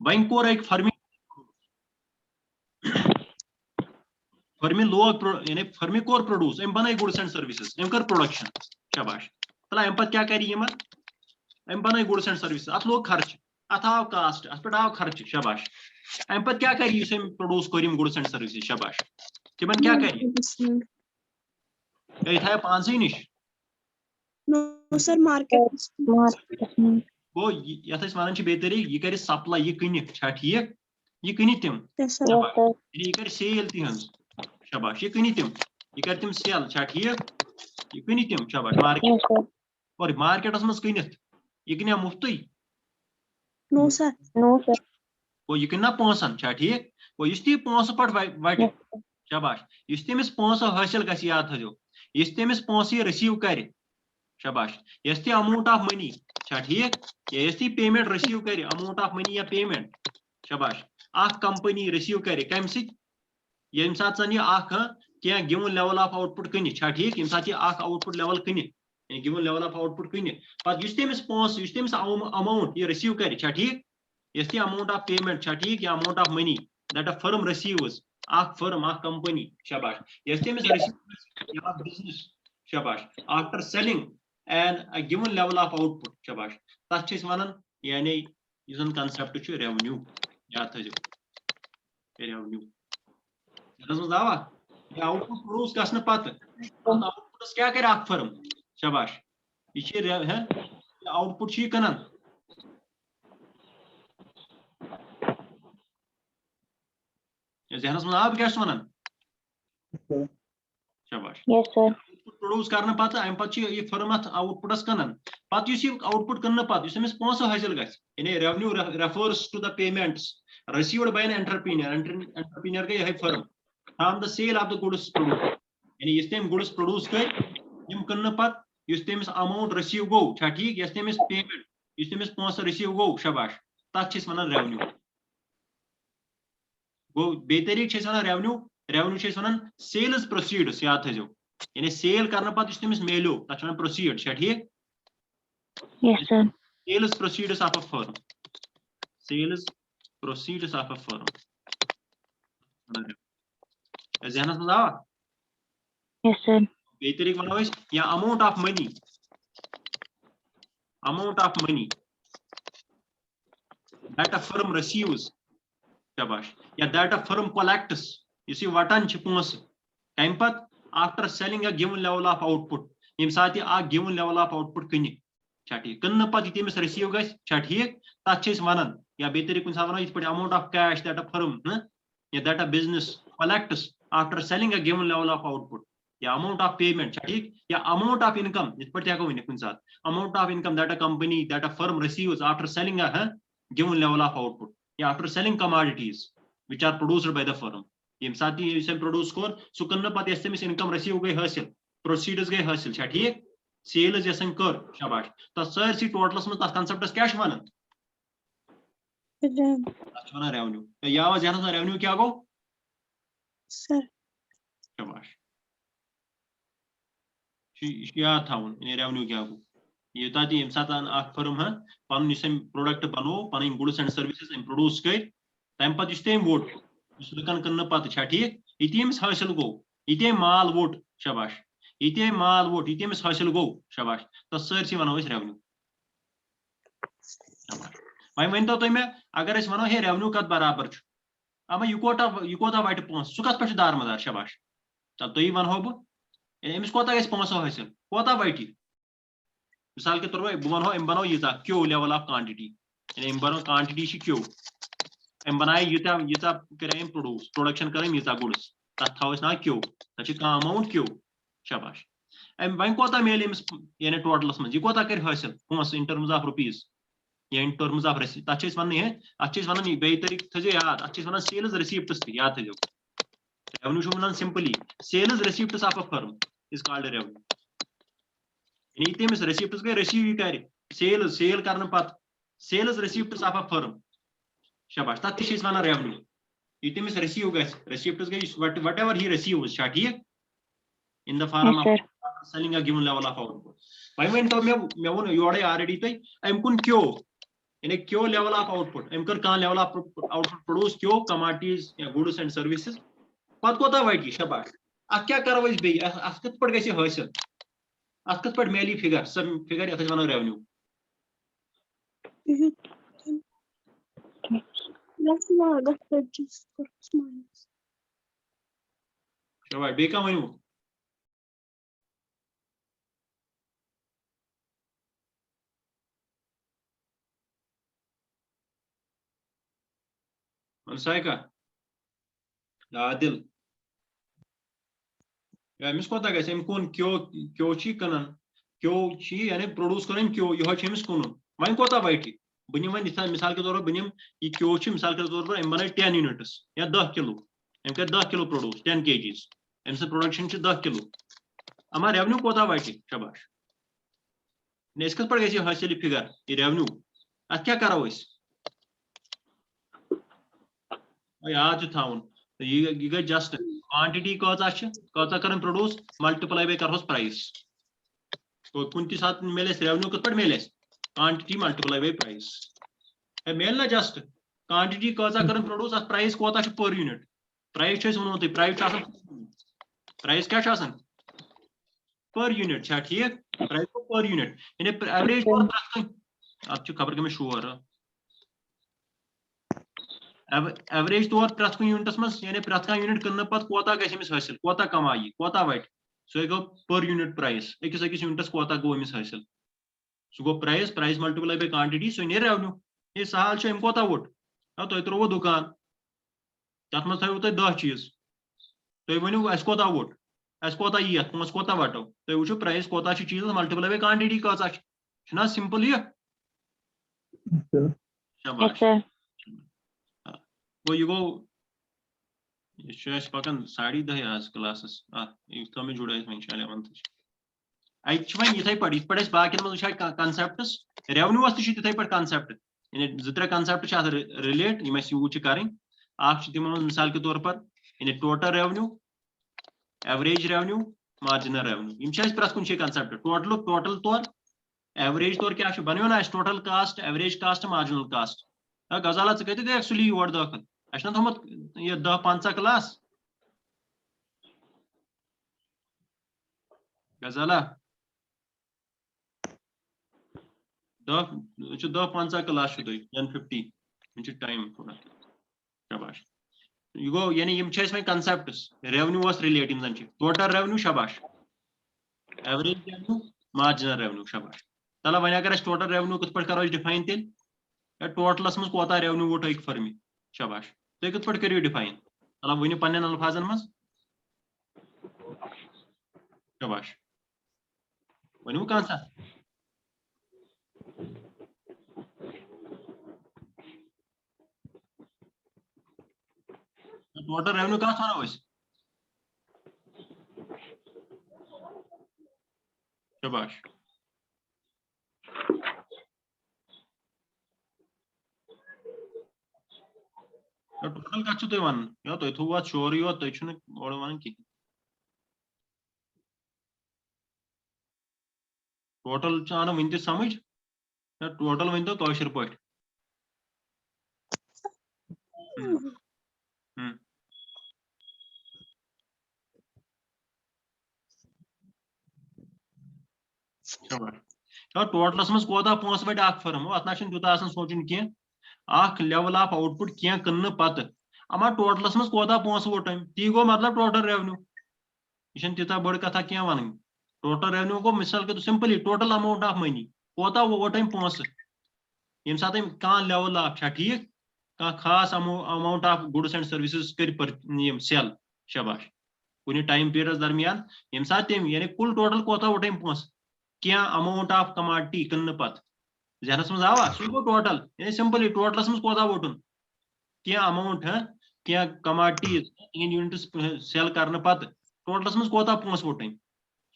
One core एक Fermi लोग यानी फर्मी कोर प्रोड्यूस अम बन गुड्स एंड सर्विसेज अम कर प्रोडक्शन शाबाश तला अम पे क्या कर अम बन गुड्स एंड सर्विसेज अत लोग खर्च अत आव कास्ट अत पे आव खर्च शाबाश अम पे क्या कर प्रोड्यूस कर गुड्स एंड सर्विसेज शाबाश तिमन क्या कर था पानस निश गो ये वन बेतरी यह कर सप्लाई यह कन ठीक यह कन तम यह कर सेल तिहज शाबाश यह कन तम यह कर तम सेल ठीक यह कन तम शाबाश मार्केट और मार्केटस मज कन यह कन मुफ्त गो यह कन पोसन ठीक गो इस पोस पे वट शाबाश इस तमिस पोस हासिल ग याद थो इस तमिस पोस रिसीव कर शाबाश यस अमाउंट ऑफ मनी ठीक यस पेमेंट रिसीव कर अमाउंट ऑफ मनी या पेमेंट शाबाश कंपनी रिसीव कर कम ये सात क्या गिवन लेवल ऑफ आउटपुट कन ठीक ये सात आउटपुट लेवल कन गिवन लेवल ऑफ आउटपुट कन पे तमिस पोस तमिस अमाउंट ये रिसीव कर ठीक यस अमाउंट ऑफ पेमेंट ठीक या amount of money that a firm receives firm company शाबाश यस तमिस रिसीव बिजनेस शाबाश after selling and a given level of output शाबाश तथ वन यानी कंसेप्ट रेवेन्यू याद थो रेवेन्यू आवा आउटपुट प्रोड्यूस गसन पत आउटपुटस क्या कर फर्म शाबाश यह आउटपुट कनान जहनस मज आव क्या वन शाबाश प्रोड्यूस करने पत अम पे यह फर्म आउटपुटस कनान पे आउटपुट कन पे पोस हासिल गे revenue refers to the payments received by an entrepreneur गई यह firm from the sale of the goods produce यानी इस तम गुड्स प्रोड्यूस कर कन पे तमिस अमाउंट रिसीव गो ठीक यस तमिस पेमेंट इस तमिस पोस रिसीव गो शाबाश तथ वन रेवेन्यू गो बे तरीक वन रेवेन्यू रेवेन्यू वन सेल्स प्रोसीड्स याद थो यानी सेल करने पे तमिस मेलो तथ प्रोसीड ठीक sales proceeds of a firm sales proceeds of a firm जहनस मज आवा बे तरीक वनो या amount of money that a firm receives शाबाश या दैट अ फर्म कलेक्ट्स इस वटान पोस कम पे after selling a given level of output ये सात गिवन लेवल ऑफ आउटपुट कन ठीक कन पे तमिस रिसीव ग ठीक तथ वन या बे तरीक कुछ वन ये amount of cash that a firm या that a business collects after selling a given level of output या अमाउंट ऑफ पेमेंट ठीक या अमाउंट ऑफ इनकम ये हेको वन कुछ amount of income that a company that a firm receives after selling a given level of output या after selling commodities which are produced by the firm ये सात produce core सह कन पे तमिस इनकम रिसीव गई हासिल प्रोसीड्स गई हासिल ठीक सेल्स यस कर शाबाश तथ सारी टोटलस मज तथ कंसेप्टस क्या वन रेवेन्यू याव जहन रेवेन्यू क्या गो शाबाश याद थवन रेवेन्यू क्या गो यूता ये सात फर्म पन प्रोडक्ट बनो पन गुड्स एंड सर्विसेज प्रोड्यूस कर तम पे तम वोट लुकन कन पे ठीक ये हासिल गो ये माल वोट शाबाश ये माल वोट ये हासिल गो शाबाश तो सारी वनो रेवेन्यू वह वन तो मे अगर वनो हे रेवेन्यू कत बराबर अब यह कोता वट पोस सह कत पे दारमदार शाबाश तब तुम वनो बह अमिस कोता ग पोसो हासिल कोता वट मिसाल के तौर पर बह वनो बनो Utah Q level of quantity यानी बनो क्वांटिटी क्यू अम बनाए यूता कर प्रोड्यूस प्रोडक्शन कर यूता गुड्स तथ थो ना क्यू तक अमाउंट क्यू शाबाश वन कोता मेल यानी टोटलस मज यह कोता कर हासिल पोस इन टर्म्स ऑफ रुपीज या इन टर्म्स ऑफ रसीद तथ वन अत वन बे तरीक थो याद अत वन सेल्स रिसीप्ट्स याद थो revenue one simply sales receipts of a firm is called revenue यानी तमिस रिसीप्ट्स गई रिसीव कर सेल करने पे sales receipts of a firm शाबाश तथ वन रेवेन्यू ये तमिस रिसीव ग रिसीप्ट्स गई वट एवर ही रिसीव्स ठीक in the form of selling a given level of output वह वन तो मे वो योड़े ऑलरेडी तुम अम कुन क्यों यानी क्यों लेवल ऑफ आउटपुट अम कर कह लेवल ऑफ आउटपुट प्रोड्यूस क्यों कमोडिटीज या गुड्स एंड सर्विसेज पत कोता वाटी शाबाश अत क्या करो बे अत कत पे गि हासिल अत कत पे मेली फिगर सब फिगर ये वो रेवन्यू शाबाश बे कह वनु मनसाइका आदिल अमिस कोता गस अम कुन क्यों कनान क्यों यानी प्रोड्यूस कर क्यों यह कुन वन कोता बैठी बह निम मिसाल के तौर पर बह निम यह क्यों मिसाल के तौर पर अम बन 10 यूनिट्स या 10 किलो अम कर 10 किलो प्रोड्यूस 10 kgs अम से प्रोडक्शन 10 किलो अमा रेवन्यू कोता वाटी शाबाश कत पे गि हासिल फिगर यह रेवन्यू अत क्या करो याद थवन यह गई जस्ट क्वांटिटी कचा कर प्रोड्यूस मल्टीप्लाई बाय करोस प्राइस तो कुन सात मिले रेवन्यू कत पे मिले क्वांटिटी मल्टीप्लाई बाय प्राइस मिल ना जस्ट क्वांटिटी कचा कर प्रोड्यूस अत प्राइस कोता पर यूनिट प्राइस वो तुम प्राइस क्या पर यूनिट ठीक प्राइस पर यूनिट यानी एवरेज तौर अब खबर कम शोर एवरेज तौर प्रत यूनिटस मज यानी प्रत यूनिट कन पे कोता गमिस हासिल कोता कमाई कोता वट सो गो पर यूनिट प्राइस अकिस अकिस यूनिटस कोता गो अमिस हासिल सो गो price price multiply by quantity सो नी रेवन्यू ये सहल अम कोता वोट तुम त्रो दुकान तथ मज थो तुम 10 चीज तुम वनु अस कोता वोट अस कोता यी पोस कोता वटो तुम वो प्राइस कोता चीज मल्टीप्लाई बाय क्वांटिटी कचा सिंपल यह शाबाश वो यह पकान 10:30 आज क्लास में जुड़ा वो 11th इथे पे ये पे बाकी मज वो कॉन्सेप्ट्स रेवन्यूस तिथे पे कॉन्सेप्ट यानी 2-3 कॉन्सेप्ट रिलेट यूज करें तिम मिसाल के तौर पर यानी total revenue average revenue marginal revenue प्रत कुन कॉन्सेप्ट टोटल तौर एवरेज तौर क्या बनो ना total cost average cost marginal cost गजाला कत गए सुली योर दाखिल अच्छा थोमुत ये 10-15 क्लास गजाला 10-15 क्लास 10-50 टाइम थोड़ा शाबाश यह गो यानी वो concepts revenue relate total revenue शाबाश एवरेज रेवन्यू मार्जिनल रेवन्यू शाबाश तला वन अगर टोटल रेवन्यू कत पे करो डिफाइन तेल टोटलस मज कोता रेवन्यू वोट एक फर्म शाबाश तुम कत पे करो डिफाइन तला वन पन्न अल्फाजन मज शाबाश वनु कौन सा टोटल रेवन्यू कहाँ वनो शाबाश टोटल कत वन तुम थो अत शोर योत तुम और वन कह टोटल आना वन त समझ टोटल वन तो कौशर पे टोटलस मज कोता पोस वट फर्म अत ना तूत सोचन कह लेवल ऑफ आउटपुट कह कन्न पत अमा टोटलस मज कोता पोस वोट ती गो मतलब टोटल रेवन्यू यह तीता बड़ कथा क्या वन टोटल रेवन्यू गो मिसाल के simply total amount of money कोता वोट पोस ये सात कह लेवल ऑफ ठीक कह खास amount of goods and services कर सेल शाबाश कुछ टाइम पीरियड दरमियान ये सात यानी कुल टोटल कोता वोट पोस क्या अमाउंट ऑफ कमोडिटी कन्न पत जहनस मज आवा सह गो टोटल यानी सिंपली टोटलस मज कोता वोटन क्या अमाउंट है क्या कमोडिटीज यूनिट्स सेल करने पत टोटलस मज कोता पोस वोटन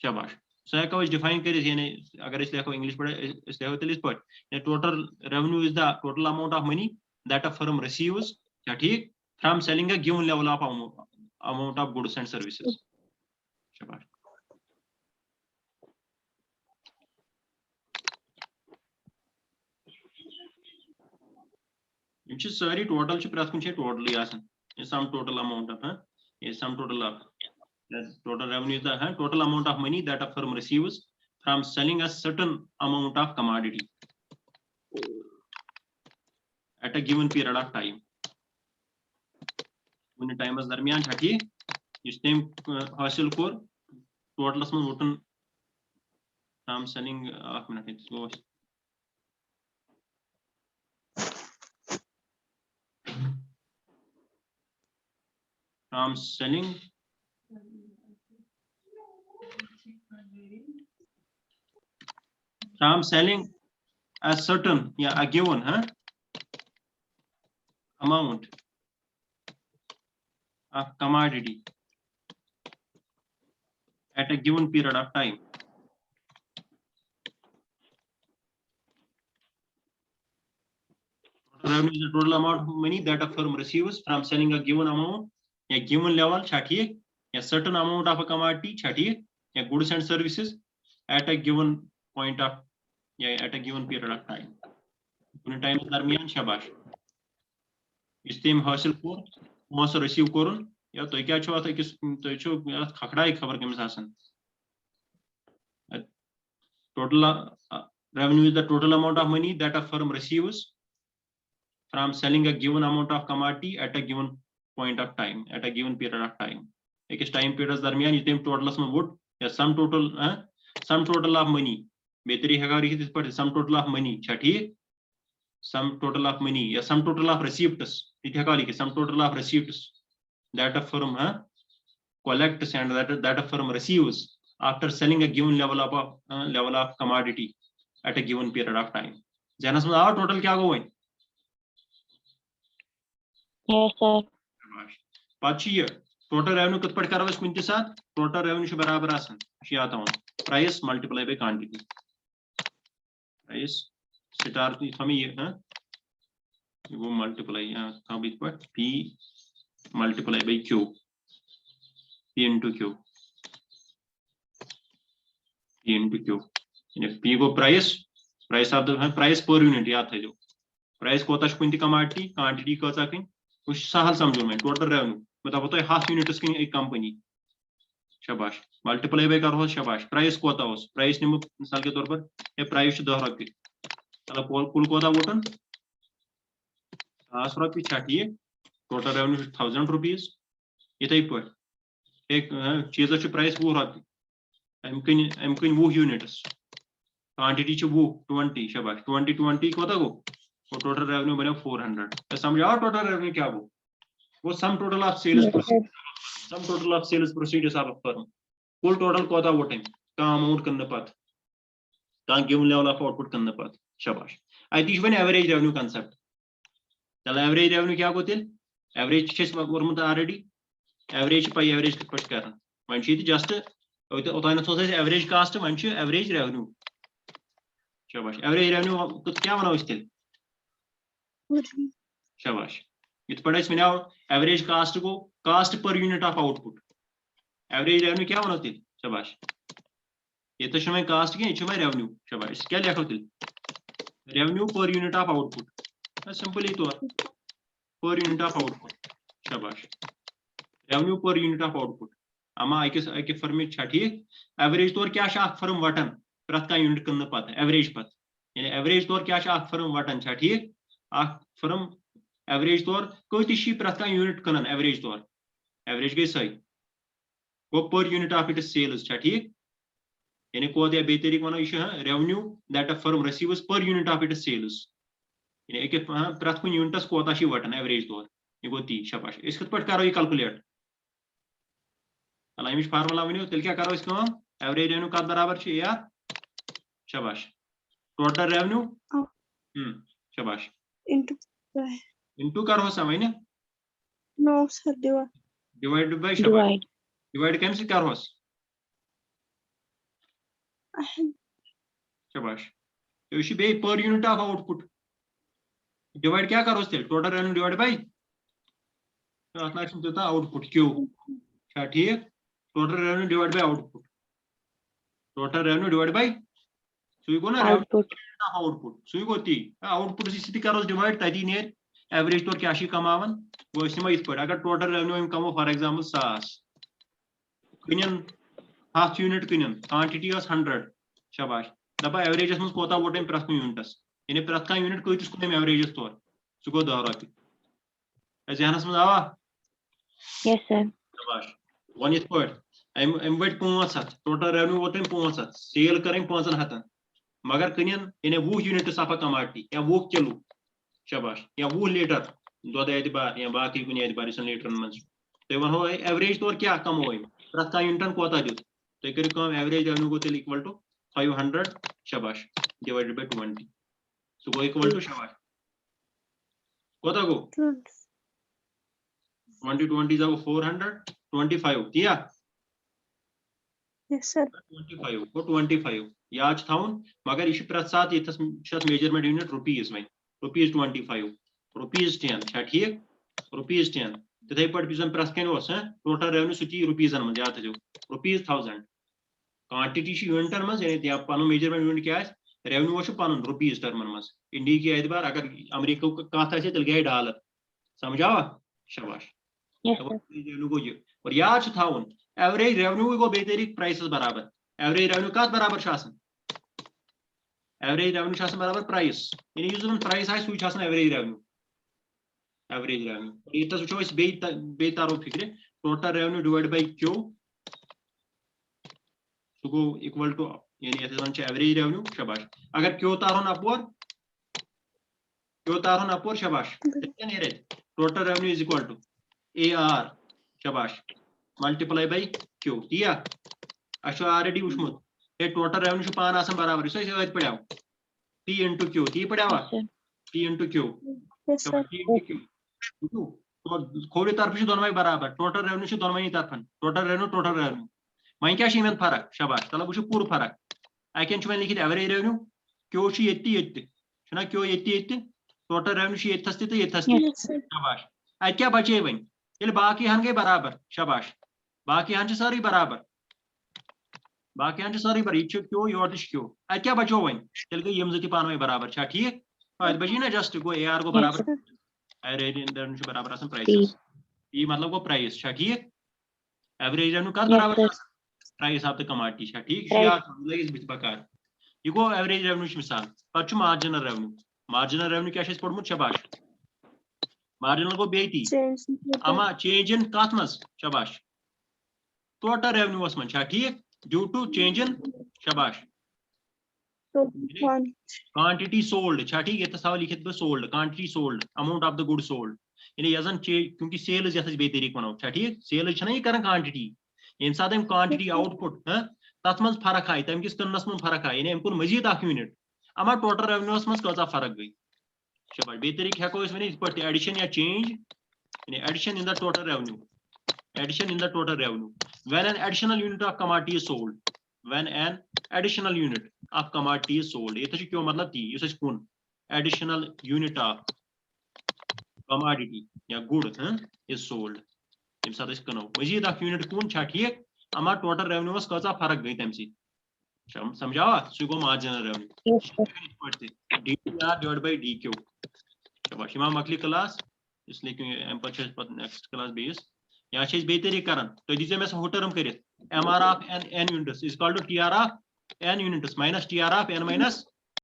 शाबाश सह हेको डिफाइन कर यानी अगर लिखो इंग्लिश पे लिखो तेल पे total revenue is the total amount of money that a firm receives क्या ठीक from selling a given level of amount of goods and services शाबाश सारी टोटल प्रत कुछ total sum total amount of sum total of total revenue is the total amount of money that a firm receives from selling a certain amount of commodity at a given period of time. When time is darmiyan chati is time hasil kor total asman written from selling of minute go from selling a certain a given amount of commodity at a given period of time. Revenue is the total amount of money that a firm receives from selling a given amount, a given level, a certain amount of a commodity, a goods and services at a given point of, at a given period of time. Kuni time darmiyan shabash. Istem hasil kor, masa receive korun, ya to kya chho ata kis to chho khakda ek khabar kemis asan. Total revenue is the total amount of money that a firm receives from selling a given amount of commodity at a given point of time, at a given period of time. एक time period दरमियान ये time total में wood या sum total of money बेहतरी है गारी इस पर sum total of money Chhathi sum total of money या sum total of receipts इतने गाली के sum total of receipts that a firm collects and that a firm receives after selling a given level of commodity at a given period of time. जाना समझ आओ total क्या होगा Yes, sir. Total revenue कत पढ़ करो कुछ साथ total revenue बराबर आसन आता हूँ price multiply by quantity price start हमें ये वो multiply कहाँ बीच पर P multiply by Q P into Q P into Q P को price of the price per unit याद है जो price को तक कुछ commodity quantity को तक कुछ सहल समझो मैं total revenue मतलब तो half units की एक कंपनी शाबाश मल्टीप्लाई बाय करो शाबाश प्राइस कोता हो प्राइस निम मिसाल के तौर पर ये प्राइस 10 रुपए चलो कुल कोता वोटन 10 रुपए छाटिए टोटल रेवेन्यू 1000 रुपीस इतै पर एक चीज छ प्राइस 20 रुपए एमकिन 20 यूनिट्स क्वांटिटी छ 20 शाबाश 20 कोता गो वो टोटल रेवेन्यू बने 400 तो समझ आओ टोटल रेवेन्यू क्या वो sum total of sales procedures of a firm full total कोता वोटिंग का amount करने पात का given level of output करने पात शाबाश I one average revenue concept चल average revenue क्या होते average चेस वर्मत already average पाई average कित पट करन वन छी just ओतान सोच average cost वन छी average revenue शाबाश average revenue कुत क्या बनाओ इसके शाबाश इत पढ़े इसमें एवरेज कास्ट को cost per unit of output average revenue क्या बनती शाबाश ये तो समय कास्ट के इचमे रेवेन्यू शाबाश क्या लिखा होती रेवेन्यू पर यूनिट ऑफ आउटपुट सिंपली तो पर यूनिट ऑफ आउटपुट शाबाश रेवेन्यू पर यूनिट ऑफ आउटपुट अमा एक फर्म छठी एवरेज तौर क्या शाख फर्म वटन प्रत का यूनिट करने पाता एवरेज पत यानी एवरेज तौर क्या शाख फर्म वटन छठी आख फर्म एवरेज तौर कतिशी प्रत यूनिट कनन एवरेज तौर एवरेज गई सही वो पर यूनिट ऑफ इट सेल्स ठीक यानी कोत या बेतरीक वनो revenue that a firm receives per unit of it sales यानी एक प्रत कुन यूनिटस कोता छी वटन एवरेज तौर ये गो 30 शाबाश इस कित पट करो ये कैलकुलेट अला इमिश फार्मूला वनो तेल क्या करो इसको एवरेज रेवेन्यू का बराबर छी या शाबाश टोटल रेवेन्यू शाबाश इनटू करो समय ने नो सर डिवाइड बाय शाबाश डिवाइड कैसे करो शाबाश तो इसी बे पर यूनिट ऑफ आउटपुट डिवाइड क्या करो तेल टोटल रेवेन्यू डिवाइड बाय तो अपना इसमें देता आउटपुट क्यू क्या ठीक total revenue divide bye output total revenue divide bye सुई को ना आउटपुट सुई को ती आउटपुट से स्थिति करो डिवाइड तदी ने एवरेज तौर क्या कमावन वो इत पे अगर टोटल रेवेन्यू कमो फॉर एग्जांपल 100 कन 100 यूनिट कन क्वांटिटी 100 शाबाश दपा एवरेजस मज कोता वोट प्रथ यूनिटस यानी प्रथ यूनिट कतिस कुन एवरेजस तौर सह गो 10 रुपये जहनस मज आवा Yes, sir. शाबाश वन इत पे अम वट 500 टोटल रेवेन्यू वोट 500 सेल कर 500 मगर कन यानी 20 यूनिट सफा कमाटी या 20 किलो शाबाश या 20 लीटर दुध एतबार या बाकी कुन एतबार लीटर मज तुम वो एवरेज तौर क्या कमो प्रथ यूनिटन कोता दित तुम करो एवरेज रेवेन्यू गो तेल इक्वल टू 500 शाबाश डिवाइडेड बाय 20 सो गो इक्वल टू शाबाश कोता गो 20 20 जाओ 425 दिया Yes, sir. 25 गो 25 याद थाउन मगर यह प्रथ सात ये measurement unit rupees one rupees 25 rupees 10 ठीक रुपीज 10 तिथे पे प्रथ कन टोटल रेवेन्यू सह रुपीजन मज याद थो रुपीज 1000 क्वांटिटी यूनिटन मज यानी पन मेजरमेंट यूनिट क्या रेवेन्यू पन रुपीज टर्मन मज इंडिया की एतबार अगर अमेरिका कत तेल गए डॉलर समझावा शाबाश Yes, sir. रेवेन्यू गो यह और याद थाउन एवरेज रेवेन्यू गो बे तरीक प्राइसस बराबर एवरेज रेवेन्यू कत बराबर एवरेज रेवेन्यू बराबर प्राइस यानी जो प्राइस आए सह एवरेज रेवेन्यू ये वो बे तारो फिक्र total revenue divide by q सह गो इक्वल टू यानी एवरेज रेवेन्यू शाबाश अगर क्यू तारोन अपोर शाबाश total revenue is equal to AR शाबाश मल्टीप्लाई बाय क्यू दिया ऑलरेडी वुचमुत ये टोटल रेवेन्यू पान आसान बराबर ये पढ़ाव P into Q ती पढ़ावा P into Q Yes, sir. P into Q तो खोड़ी तरफ दोनों बराबर टोटल रेवेन्यू दोनों तरफन टोटल रेवेन्यू वह क्या इन फर्क शाबाश तलब वो पूर फर्क अकन वो लिखित एवरेज रेवेन्यू क्यू ये क्यू ये टोटल रेवेन्यू ये Yes, sir. शाबाश अत क्या बचे वन ये बाकी हन गई बराबर शाबाश बाकी हन सारी बराबर ये क्यू योर क्यू अत क्या बचो वन तेल गई यम जो पान बराबर छा ठीक अत बची ना जस्ट गो AR गो बराबर एवरेज बराबर प्राइस ये मतलब गो प्राइस छा ठीक एवरेज रेवेन्यू कत बराबर प्राइस ऑफ द कमोडिटी छा ठीक लगिस बिच बकार ये गो एवरेज रेवेन्यू मिसाल पे मार्जिनल रेवेन्यू क्या पढ़मुत शाबाश मार्जिनल गो बेटी अमा चेंज इन कत मज शाबाश टोटल रेवेन्यू मज छा ठीक ड्यू टू चेंज इन शाबाश क्वांटिटी सोल्ड छा ठीक ये सवाल लिखित बे sold quantity sold amount of the good sold यानी यजन क्योंकि सेल्स यथ बे तरीक वनो छा ठीक सेल्स छना ये करन क्वांटिटी इन साथ क्वांटिटी आउटपुट तथ मज फर्क आई तम किस कन्नस मज फर्क आई यानी अमकुन मजीद अख यूनिट अमा टोटल रेवेन्यू मज कजा फर्क गई शाबाश बे तरीक हेको वन इत एडिशन या चेंज यानी addition in the total revenue when an additional unit of commodity is sold when an additional unit of commodity is sold ये क्यों मतलब ती युस कुन एडिशनल यूनिट ऑफ कमोडिटी या गुड इज सोल्ड तम साथ कनो मजीद अख यूनिट कुन छा ठीक अमा टोटल रेवेन्यू कजा फर्क गई तम सी समझावा सह गो marginal revenue DTR divide by DQ शाबाश इमा मकली क्लास इसलिए क्योंकि एम पर नेक्स्ट क्लास बेस या बे तरीक करन तो दीजिए मैं हु टर्म कर MR of n units is equal to TR of n units minus TR of n minus